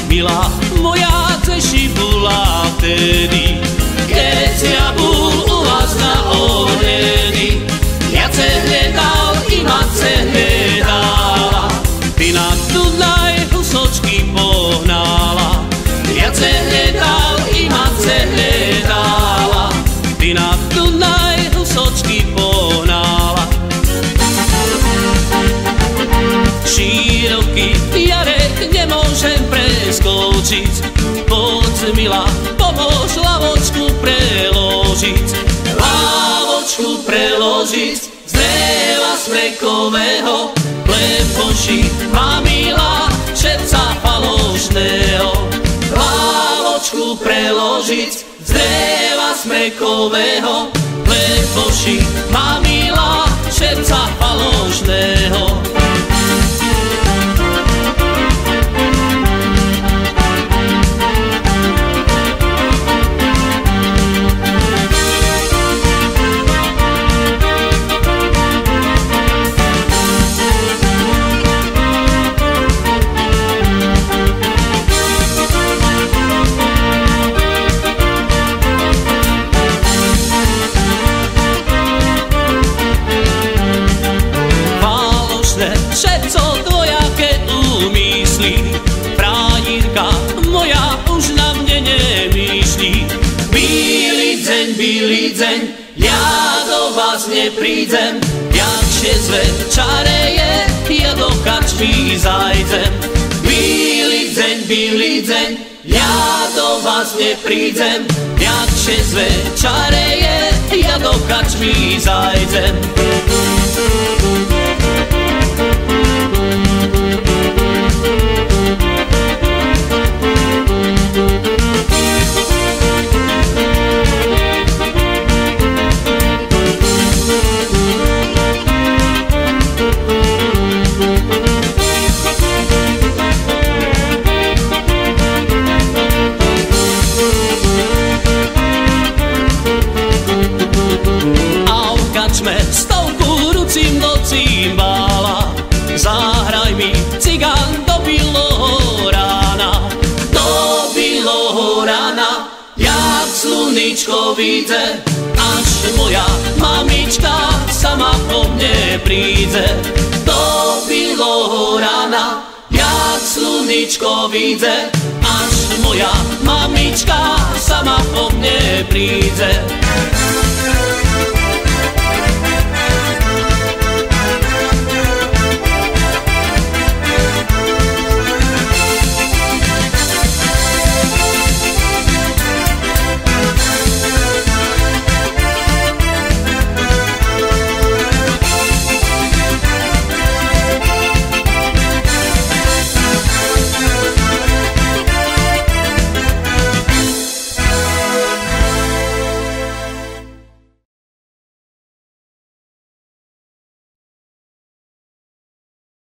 Milá moja, ceši bola vtedy, keď ja bol u vás na obedy. Ja ce hľadal, i ma ce hľadala, ty na Dunaj husočky pohnala. Ja ce hľadal, i ma ce hľadala, ty na Dunaj husočky pohnala. Široký jarek nemôžem preskočiť, poď milá, pomôž lavočku preložiť. Lavočku preložiť z dreva smrekového, plepoši má milá šepca falošného. Lavočku preložiť z dreva smrekového, plepoši má milá šepca falošného. Šepco dvojaké úmysly, frajírka moja už na mne nemýšľí. Bílý deň, ja do vás neprídem, jakže zvečareje, ja do kačmy zajdem. Bílý deň, ja do vás neprídem, jakže zvečareje, ja do kačmy zajdem. Stovku rucím do cymbála, zahraj mi cigán do biloho rána. Do biloho rána, jak sluničko vyjde, až moja mamička sama po mne príde. Do biloho rána, jak sluničko vyjde, až moja mamička sama po mne príde.